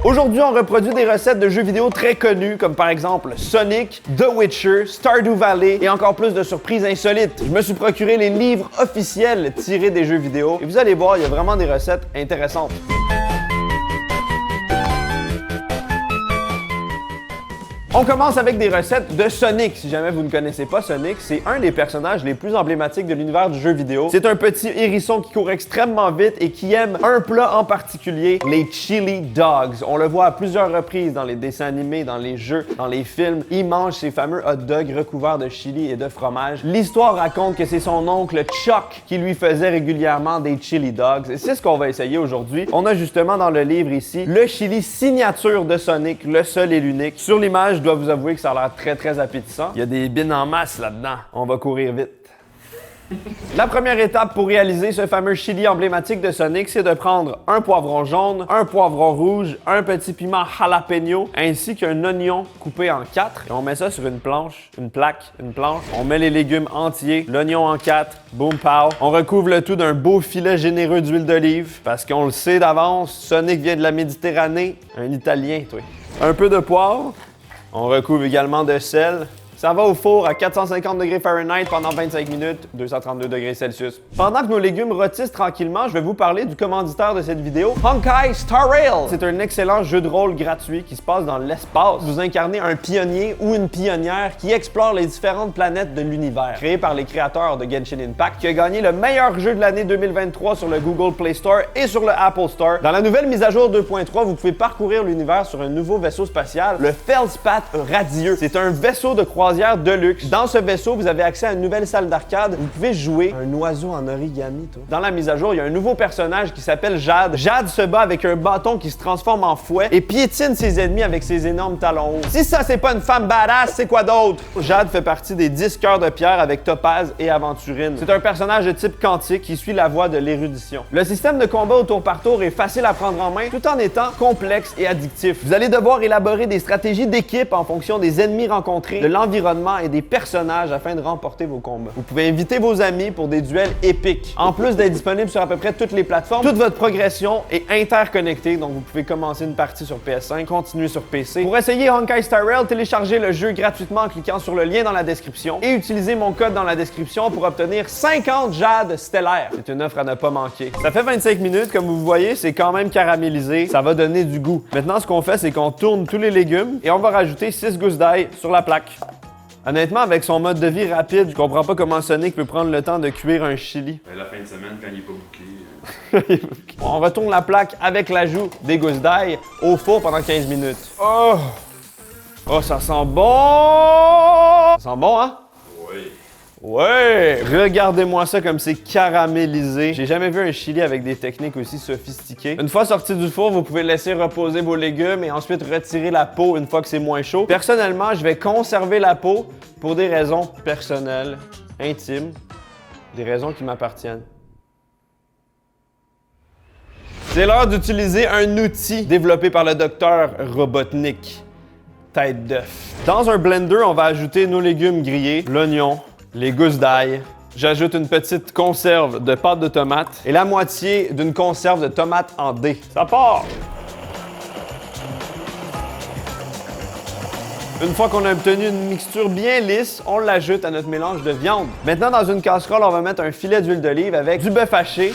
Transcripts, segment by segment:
Aujourd'hui, on reproduit des recettes de jeux vidéo très connus, comme par exemple Sonic, The Witcher, Stardew Valley et encore plus de surprises insolites. Je me suis procuré les livres officiels tirés des jeux vidéo et vous allez voir, il y a vraiment des recettes intéressantes. On commence avec des recettes de Sonic. Si jamais vous ne connaissez pas Sonic, c'est un des personnages les plus emblématiques de l'univers du jeu vidéo. C'est un petit hérisson qui court extrêmement vite et qui aime un plat en particulier, les chili dogs. On le voit à plusieurs reprises dans les dessins animés, dans les jeux, dans les films. Il mange ces fameux hot dogs recouverts de chili et de fromage. L'histoire raconte que c'est son oncle Chuck qui lui faisait régulièrement des chili dogs. Et c'est ce qu'on va essayer aujourd'hui. On a justement dans le livre ici le chili signature de Sonic, le seul et l'unique. Sur l'image, je dois vous avouer que ça a l'air très appétissant. Il y a des bines en masse là-dedans. On va courir vite. La première étape pour réaliser ce fameux chili emblématique de Sonic, c'est de prendre un poivron jaune, un poivron rouge, un petit piment jalapeno, ainsi qu'un oignon coupé en 4. Et on met ça sur une planche, une plaque, une planche. On met les légumes entiers, l'oignon en 4, boum pow. On recouvre le tout d'un beau filet généreux d'huile d'olive, parce qu'on le sait d'avance, Sonic vient de la Méditerranée, un Italien, toi. Un peu de poivre. On recouvre également de sel. Ça va au four à 450 degrés Fahrenheit pendant 25 minutes, 232 degrés Celsius. Pendant que nos légumes rôtissent tranquillement, je vais vous parler du commanditaire de cette vidéo, Honkai Star Rail. C'est un excellent jeu de rôle gratuit qui se passe dans l'espace. Vous incarnez un pionnier ou une pionnière qui explore les différentes planètes de l'univers. Créé par les créateurs de Genshin Impact, qui a gagné le meilleur jeu de l'année 2023 sur le Google Play Store et sur le Apple Store. Dans la nouvelle mise à jour 2.3, vous pouvez parcourir l'univers sur un nouveau vaisseau spatial, le Feldspath Radieux. C'est un vaisseau de croisière de luxe. Dans ce vaisseau, vous avez accès à une nouvelle salle d'arcade. Vous pouvez jouer un oiseau en origami, toi. Dans la mise à jour, il y a un nouveau personnage qui s'appelle Jade. Jade se bat avec un bâton qui se transforme en fouet et piétine ses ennemis avec ses énormes talons hauts. Si ça, c'est pas une femme badass, c'est quoi d'autre? Jade fait partie des 10 cœurs de pierre avec Topaz et Aventurine. C'est un personnage de type quantique qui suit la voie de l'érudition. Le système de combat au tour par tour est facile à prendre en main tout en étant complexe et addictif. Vous allez devoir élaborer des stratégies d'équipe en fonction des ennemis rencontrés, de l'environnement et des personnages afin de remporter vos combats. Vous pouvez inviter vos amis pour des duels épiques. En plus d'être disponible sur à peu près toutes les plateformes, toute votre progression est interconnectée, donc vous pouvez commencer une partie sur PS5, continuer sur PC. Pour essayer Honkai Star Rail, téléchargez le jeu gratuitement en cliquant sur le lien dans la description et utilisez mon code dans la description pour obtenir 50 jades stellaires. C'est une offre à ne pas manquer. Ça fait 25 minutes, comme vous voyez, c'est quand même caramélisé, ça va donner du goût. Maintenant, ce qu'on fait, c'est qu'on tourne tous les légumes et on va rajouter 6 gousses d'ail sur la plaque. Honnêtement, avec son mode de vie rapide, je comprends pas comment Sonic peut prendre le temps de cuire un chili. La fin de semaine, quand il est pas bouclé. On retourne la plaque avec l'ajout des gousses d'ail au four pendant 15 minutes. Oh! Oh, ça sent bon! Ça sent bon, hein? Oui. Ouais! Regardez-moi ça comme c'est caramélisé. J'ai jamais vu un chili avec des techniques aussi sophistiquées. Une fois sorti du four, vous pouvez laisser reposer vos légumes et ensuite retirer la peau une fois que c'est moins chaud. Personnellement, je vais conserver la peau pour des raisons personnelles, intimes, des raisons qui m'appartiennent. C'est l'heure d'utiliser un outil développé par le docteur Robotnik. Tête d'œuf. Dans un blender, on va ajouter nos légumes grillés, l'oignon, les gousses d'ail. J'ajoute une petite conserve de pâte de tomate et la moitié d'une conserve de tomates en dés. Ça part! Une fois qu'on a obtenu une mixture bien lisse, on l'ajoute à notre mélange de viande. Maintenant, dans une casserole, on va mettre un filet d'huile d'olive avec du bœuf haché.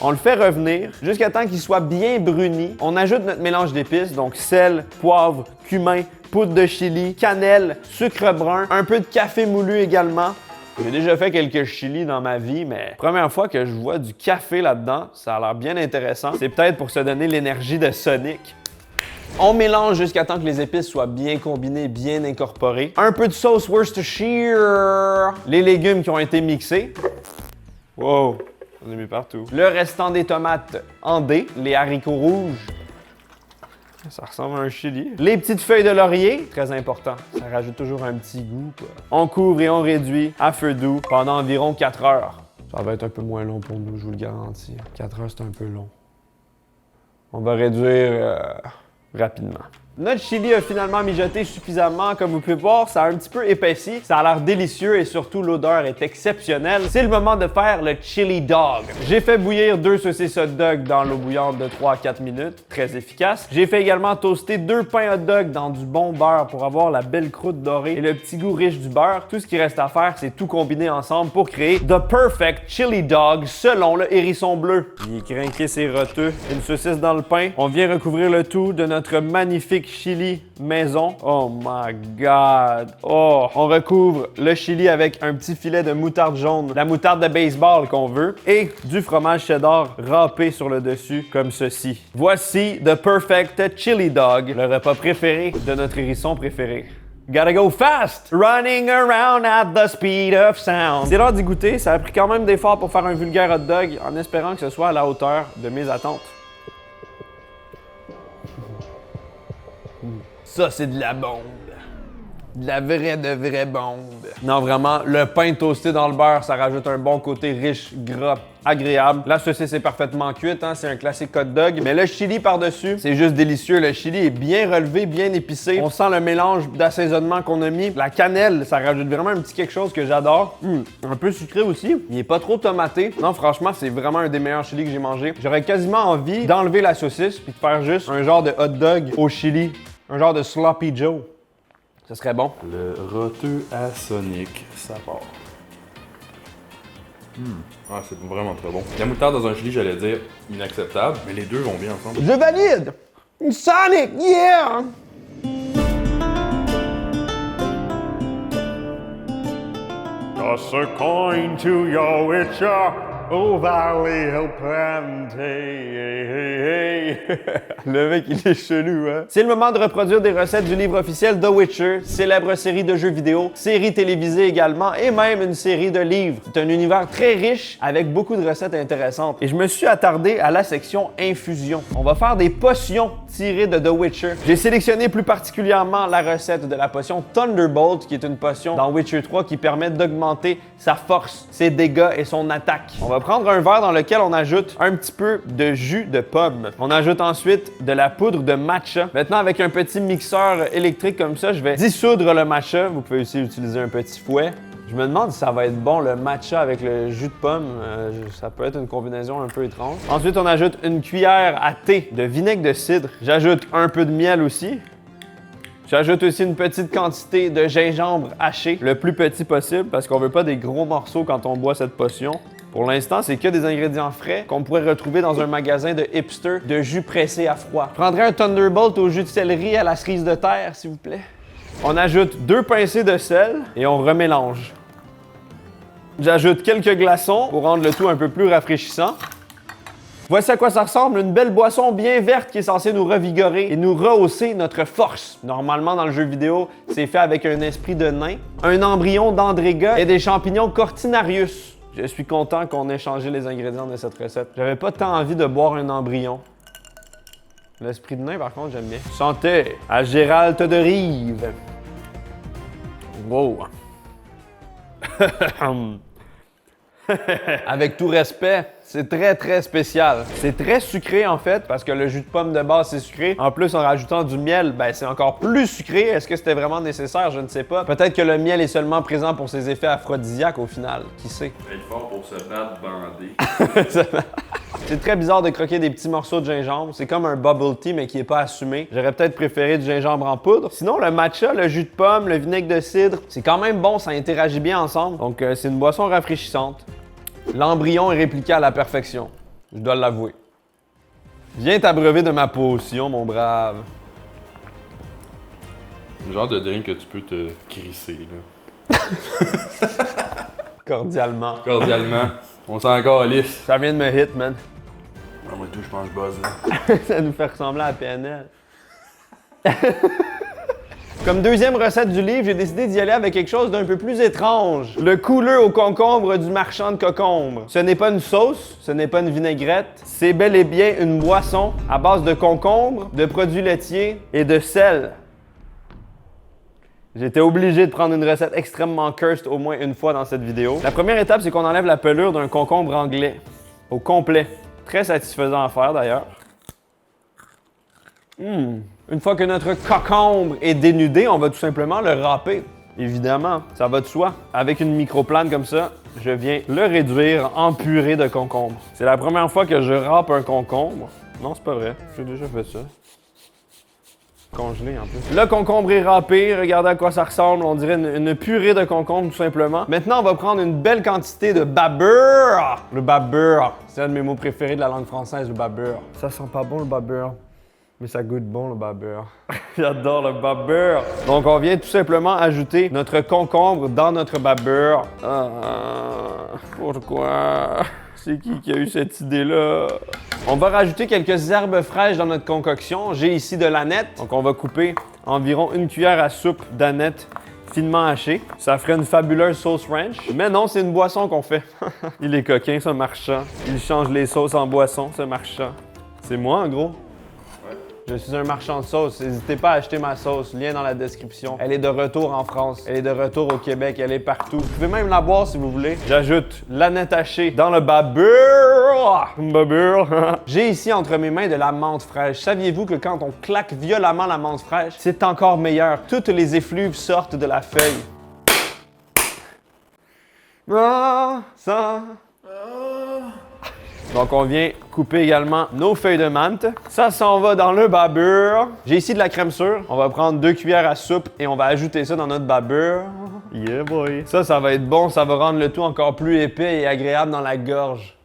On le fait revenir jusqu'à temps qu'il soit bien bruni. On ajoute notre mélange d'épices, donc sel, poivre, cumin, poudre de chili, cannelle, sucre brun, un peu de café moulu également. J'ai déjà fait quelques chilis dans ma vie, mais première fois que je vois du café là-dedans, ça a l'air bien intéressant. C'est peut-être pour se donner l'énergie de Sonic. On mélange jusqu'à temps que les épices soient bien combinées, bien incorporées. Un peu de sauce Worcestershire. Les légumes qui ont été mixés. Wow! On a mis partout. Le restant des tomates en dés, les haricots rouges. Ça ressemble à un chili. Les petites feuilles de laurier, très important. Ça rajoute toujours un petit goût, quoi. On couvre et on réduit à feu doux pendant environ 4 heures. Ça va être un peu moins long pour nous, je vous le garantis. 4 heures, c'est un peu long. On va réduire rapidement. Notre chili a finalement mijoté suffisamment. Comme vous pouvez voir, ça a un petit peu épaissi. Ça a l'air délicieux et surtout l'odeur est exceptionnelle. C'est le moment de faire le chili dog. J'ai fait bouillir 2 saucisses hot dog dans l'eau bouillante de 3 à 4 minutes. Très efficace. J'ai fait également toaster 2 pains hot dog dans du bon beurre pour avoir la belle croûte dorée et le petit goût riche du beurre. Tout ce qui reste à faire, c'est tout combiner ensemble pour créer the perfect chili dog selon le hérisson bleu. Il est crinqué, c'est roteux. Une saucisse dans le pain. On vient recouvrir le tout de notre magnifique chili maison. Oh my god. Oh, on recouvre le chili avec un petit filet de moutarde jaune, la moutarde de baseball qu'on veut, et du fromage cheddar râpé sur le dessus, comme ceci. Voici the perfect chili dog, le repas préféré de notre hérisson préféré. Gotta go fast! Running around at the speed of sound. C'est l'heure d'y goûter, ça a pris quand même d'efforts pour faire un vulgaire hot dog, en espérant que ce soit à la hauteur de mes attentes. Ça, c'est de la bombe. De la vraie bombe. Non, vraiment, le pain toasté dans le beurre, ça rajoute un bon côté riche, gras, agréable. La saucisse est parfaitement cuite, hein, c'est un classique hot dog. Mais le chili par-dessus, c'est juste délicieux. Le chili est bien relevé, bien épicé. On sent le mélange d'assaisonnement qu'on a mis. La cannelle, ça rajoute vraiment un petit quelque chose que j'adore. Un peu sucré aussi. Il est pas trop tomaté. Non, franchement, c'est vraiment un des meilleurs chilis que j'ai mangé. J'aurais quasiment envie d'enlever la saucisse puis de faire juste un genre de hot dog au chili. Un genre de sloppy Joe. Ce serait bon. Le roteux à Sonic, ça part. Ah, c'est vraiment très bon. La moutarde dans un chili, j'allais dire inacceptable, mais les deux vont bien ensemble. Je valide! Sonic, yeah! Toss a coin to your witcher, oh valley of plenty. Le mec, il est chelou, hein? C'est le moment de reproduire des recettes du livre officiel The Witcher, célèbre série de jeux vidéo, série télévisée également, et même une série de livres. C'est un univers très riche, avec beaucoup de recettes intéressantes. Et je me suis attardé à la section infusion. On va faire des potions tirées de The Witcher. J'ai sélectionné plus particulièrement la recette de la potion Thunderbolt, qui est une potion dans Witcher 3 qui permet d'augmenter sa force, ses dégâts et son attaque. On va prendre un verre dans lequel on ajoute un petit peu de jus de pomme. On ajoute ensuite de la poudre de matcha. Maintenant, avec un petit mixeur électrique comme ça, je vais dissoudre le matcha. Vous pouvez aussi utiliser un petit fouet. Je me demande si ça va être bon, le matcha avec le jus de pomme. Ça peut être une combinaison un peu étrange. Ensuite, on ajoute une cuillère à thé de vinaigre de cidre. J'ajoute un peu de miel aussi. J'ajoute aussi une petite quantité de gingembre haché, le plus petit possible, parce qu'on veut pas des gros morceaux quand on boit cette potion. Pour l'instant, c'est que des ingrédients frais qu'on pourrait retrouver dans un magasin de hipster de jus pressé à froid. Je prendrais un Thunderbolt au jus de céleri à la cerise de terre, s'il vous plaît. On ajoute 2 pincées de sel et on remélange. J'ajoute quelques glaçons pour rendre le tout un peu plus rafraîchissant. Voici à quoi ça ressemble, une belle boisson bien verte qui est censée nous revigorer et nous rehausser notre force. Normalement, dans le jeu vidéo, c'est fait avec un esprit de nain, un embryon d'Andréga et des champignons Cortinarius. Je suis content qu'on ait changé les ingrédients de cette recette. J'avais pas tant envie de boire un embryon. L'esprit de nain, par contre, j'aime bien. Santé à Gérald de Rive. Wow. Avec tout respect, c'est très spécial. C'est très sucré en fait, parce que le jus de pomme de base c'est sucré. En plus, en rajoutant du miel, ben c'est encore plus sucré. Est-ce que c'était vraiment nécessaire? Je ne sais pas. Peut-être que le miel est seulement présent pour ses effets aphrodisiaques au final. Qui sait? Être fort pour se battre bandé. C'est très bizarre de croquer des petits morceaux de gingembre. C'est comme un bubble tea, mais qui n'est pas assumé. J'aurais peut-être préféré du gingembre en poudre. Sinon, le matcha, le jus de pomme, le vinaigre de cidre, c'est quand même bon, ça interagit bien ensemble. Donc, c'est une boisson rafraîchissante. L'embryon est répliqué à la perfection. Je dois l'avouer. Viens t'abreuver de ma potion, mon brave. Le genre de drink que tu peux te crisser, là. Cordialement. Cordialement. On s'en encore lisse. Ça vient de me hit, man. Moi, tout, je pense que je buzz, là. Ça nous fait ressembler à PNL. Comme deuxième recette du livre, j'ai décidé d'y aller avec quelque chose d'un peu plus étrange. Le couleur au concombre du marchand de concombre. Ce n'est pas une sauce, ce n'est pas une vinaigrette, c'est bel et bien une boisson à base de concombre, de produits laitiers et de sel. J'étais obligé de prendre une recette extrêmement cursed au moins une fois dans cette vidéo. La première étape, c'est qu'on enlève la pelure d'un concombre anglais au complet. Très satisfaisant à faire d'ailleurs. Une fois que notre concombre est dénudé, on va tout simplement le râper. Évidemment, ça va de soi. Avec une microplane comme ça, je viens le réduire en purée de concombre. C'est la première fois que je râpe un concombre. Non, c'est pas vrai. J'ai déjà fait ça. Congelé en plus. Le concombre est râpé. Regardez à quoi ça ressemble. On dirait une purée de concombre tout simplement. Maintenant, on va prendre une belle quantité de babeur. Le babeur. C'est un de mes mots préférés de la langue française, le babeur. Ça sent pas bon le babeur. Mais ça goûte bon le babeur. J'adore le babeur. Donc on vient tout simplement ajouter notre concombre dans notre babeur. Pourquoi? C'est qui a eu cette idée-là? On va rajouter quelques herbes fraîches dans notre concoction. J'ai ici de l'aneth. Donc on va couper environ une cuillère à soupe d'aneth finement hachée. Ça ferait une fabuleuse sauce ranch. Mais non, c'est une boisson qu'on fait. Il est coquin, ce marchand. Il change les sauces en boisson, ce marchand. C'est moi, en gros. Je suis un marchand de sauce. N'hésitez pas à acheter ma sauce. Lien dans la description. Elle est de retour en France. Elle est de retour au Québec. Elle est partout. Vous pouvez même la boire si vous voulez. J'ajoute l'aneth hachée dans le babeur. J'ai ici entre mes mains de la menthe fraîche. Saviez-vous que quand on claque violemment la menthe fraîche, c'est encore meilleur. Toutes les effluves sortent de la feuille. Donc, on vient couper également nos feuilles de menthe. Ça s'en va dans le babeur. J'ai ici de la crème sûre. On va prendre 2 cuillères à soupe et on va ajouter ça dans notre babeur. Yeah boy! Ça va être bon. Ça va rendre le tout encore plus épais et agréable dans la gorge.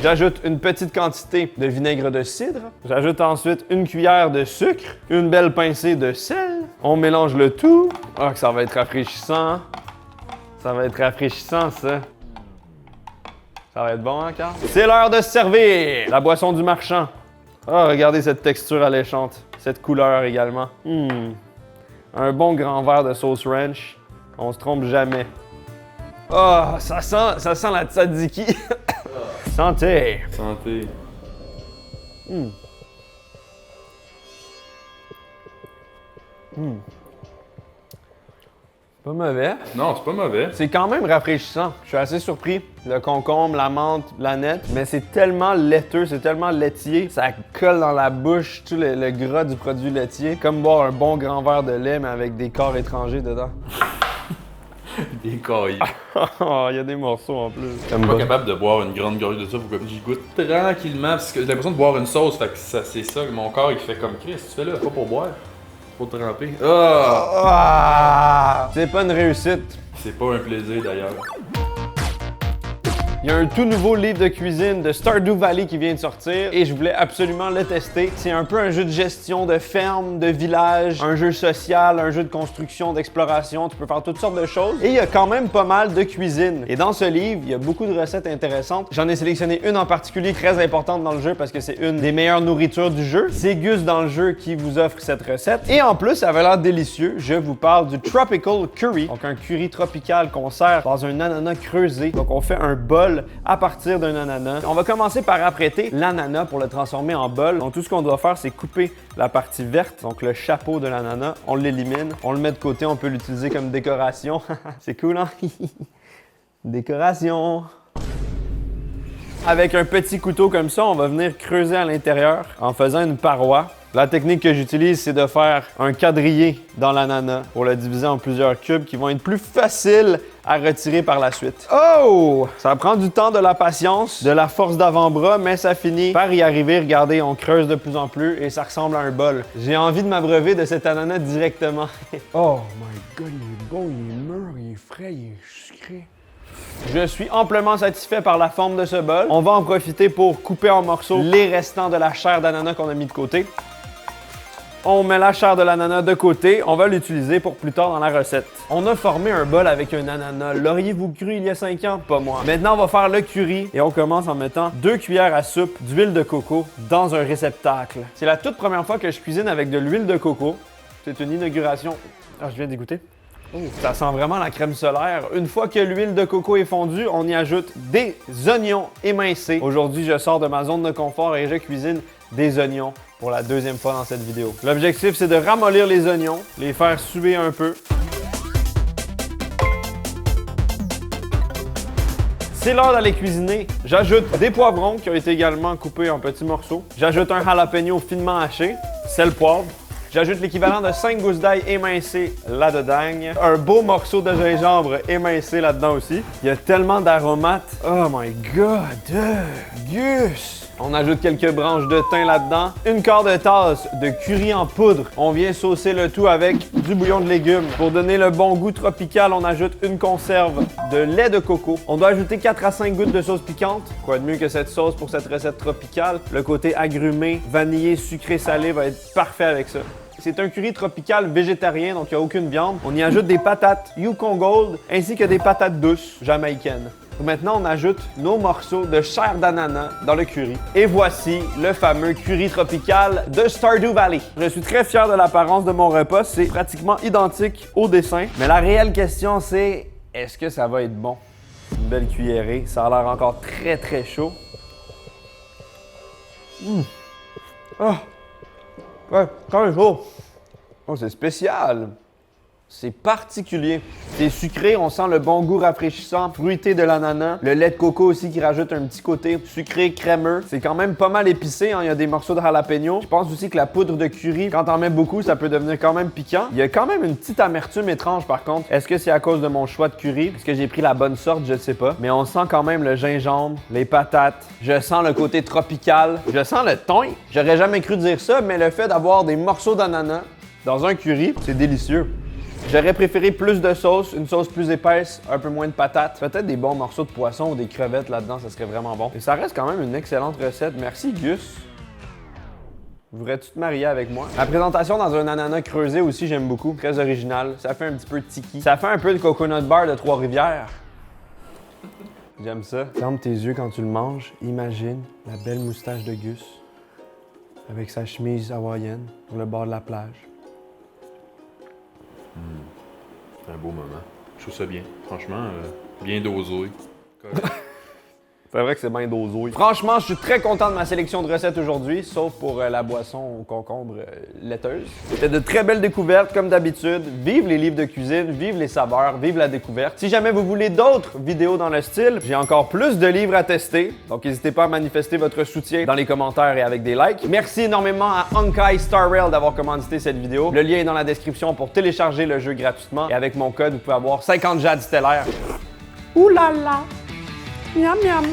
J'ajoute une petite quantité de vinaigre de cidre. J'ajoute ensuite une cuillère de sucre, une belle pincée de sel. On mélange le tout. Ah, que ça va être rafraîchissant. Ça va être rafraîchissant, ça. Ça va être bon, hein, Carl? C'est l'heure de servir la boisson du marchand. Ah, regardez cette texture alléchante. Cette couleur également. Un bon grand verre de sauce ranch. On se trompe jamais. Ah, ça sent la tzatziki. Santé! Santé. Pas mauvais. Non, c'est pas mauvais. C'est quand même rafraîchissant. Je suis assez surpris. Le concombre, la menthe, l'aneth. Mais c'est tellement laiteux, c'est tellement laitier. Ça colle dans la bouche, tout le gras du produit laitier. Comme boire un bon grand verre de lait, mais avec des corps étrangers dedans. Des cailles. Il y a des morceaux en plus. Je suis pas capable de boire une grande gorgée de ça. Faut que j'y goûte tranquillement. Parce que j'ai l'impression de boire une sauce. Fait que c'est ça. Mon corps, il fait comme Chris. Tu fais là, pas pour boire. Faut te tremper. C'est pas une réussite. C'est pas un plaisir d'ailleurs. Il y a un tout nouveau livre de cuisine de Stardew Valley qui vient de sortir et je voulais absolument le tester. C'est un peu un jeu de gestion de ferme, de village, un jeu social, un jeu de construction, d'exploration. Tu peux faire toutes sortes de choses. Et il y a quand même pas mal de cuisine. Et dans ce livre, il y a beaucoup de recettes intéressantes. J'en ai sélectionné une en particulier très importante dans le jeu parce que c'est une des meilleures nourritures du jeu. C'est Gus dans le jeu qui vous offre cette recette. Et en plus, ça avait l'air délicieux. Je vous parle du Tropical Curry. Donc un curry tropical qu'on sert dans un ananas creusé. Donc on fait un bol à partir d'un ananas. On va commencer par apprêter l'ananas pour le transformer en bol. Donc tout ce qu'on doit faire, c'est couper la partie verte, donc le chapeau de l'ananas. On l'élimine, on le met de côté, on peut l'utiliser comme décoration. C'est cool, hein? Décoration! Avec un petit couteau comme ça, on va venir creuser à l'intérieur en faisant une paroi. La technique que j'utilise, c'est de faire un quadrillé dans l'ananas pour le diviser en plusieurs cubes qui vont être plus faciles à retirer par la suite. Oh! Ça prend du temps, de la patience, de la force d'avant-bras, mais ça finit par y arriver. Regardez, on creuse de plus en plus et ça ressemble à un bol. J'ai envie de m'abreuver de cet ananas directement. Oh my God, il est bon, il est mûr, il est frais, il est sucré. Je suis amplement satisfait par la forme de ce bol. On va en profiter pour couper en morceaux les restants de la chair d'ananas qu'on a mis de côté. On met la chair de l'ananas de côté. On va l'utiliser pour plus tard dans la recette. On a formé un bol avec un ananas. L'auriez-vous cru il y a 5 ans? Pas moi. Maintenant, on va faire le curry et on commence en mettant 2 cuillères à soupe d'huile de coco dans un réceptacle. C'est la toute première fois que je cuisine avec de l'huile de coco. C'est une inauguration. Ah, je viens d'y goûter. Oh, ça sent vraiment la crème solaire. Une fois que l'huile de coco est fondue, on y ajoute des oignons émincés. Aujourd'hui, je sors de ma zone de confort et je cuisine des oignons pour la deuxième fois dans cette vidéo. L'objectif, c'est de ramollir les oignons, les faire suer un peu. C'est l'heure d'aller cuisiner. J'ajoute des poivrons qui ont été également coupés en petits morceaux. J'ajoute un jalapeno finement haché. sel, poivre. J'ajoute l'équivalent de 5 gousses d'ail émincées là-dedans. Un beau morceau de gingembre émincé là-dedans aussi. Il y a tellement d'aromates. Oh my god! Gus! On ajoute quelques branches de thym là-dedans. Une quart de tasse de curry en poudre. On vient saucer le tout avec du bouillon de légumes. Pour donner le bon goût tropical, on ajoute une conserve de lait de coco. On doit ajouter 4 à 5 gouttes de sauce piquante. Quoi de mieux que cette sauce pour cette recette tropicale? Le côté agrumé, vanillé, sucré, salé va être parfait avec ça. C'est un curry tropical végétarien, donc il n'y a aucune viande. On y ajoute des patates Yukon Gold ainsi que des patates douces jamaïcaines. Maintenant, on ajoute nos morceaux de chair d'ananas dans le curry. Et voici le fameux curry tropical de Stardew Valley. Je suis très fier de l'apparence de mon repas. C'est pratiquement identique au dessin. Mais la réelle question, c'est est-ce que ça va être bon? Une belle cuillerée. Ça a l'air encore très, très chaud. Ah! Ouais, quand même chaud. Oh, c'est spécial. C'est particulier. C'est sucré, on sent le bon goût rafraîchissant, fruité de l'ananas. Le lait de coco aussi qui rajoute un petit côté sucré, crémeux. C'est quand même pas mal épicé, hein? Il y a des morceaux de jalapeno. Je pense aussi que la poudre de curry, quand t'en mets beaucoup, ça peut devenir quand même piquant. Il y a quand même une petite amertume étrange par contre. Est-ce que c'est à cause de mon choix de curry? Est-ce que j'ai pris la bonne sorte? Je ne sais pas. Mais on sent quand même le gingembre, les patates. Je sens le côté tropical. Je sens le thym. J'aurais jamais cru dire ça, mais le fait d'avoir des morceaux d'ananas dans un curry, c'est délicieux. J'aurais préféré plus de sauce, une sauce plus épaisse, un peu moins de patates. Peut-être des bons morceaux de poisson ou des crevettes là-dedans, ça serait vraiment bon. Et ça reste quand même une excellente recette. Merci Gus. Voudrais-tu te marier avec moi? La présentation dans un ananas creusé aussi, j'aime beaucoup. Très original. Ça fait un petit peu tiki. Ça fait un peu de coconut bar de Trois-Rivières. J'aime ça. Ferme tes yeux quand tu le manges. Imagine la belle moustache de Gus avec sa chemise hawaïenne sur le bord de la plage. C'est un beau moment. Je trouve ça bien. Franchement, bien dosé. C'est vrai que c'est bien dosé. Franchement, je suis très content de ma sélection de recettes aujourd'hui, sauf pour la boisson au concombre laiteuse. C'était de très belles découvertes, comme d'habitude. Vive les livres de cuisine, vive les saveurs, vive la découverte. Si jamais vous voulez d'autres vidéos dans le style, j'ai encore plus de livres à tester. Donc n'hésitez pas à manifester votre soutien dans les commentaires et avec des likes. Merci énormément à Honkai Star Rail d'avoir commandité cette vidéo. Le lien est dans la description pour télécharger le jeu gratuitement. Et avec mon code, vous pouvez avoir 50 jades stellaires. Ouh là là! Miam miam!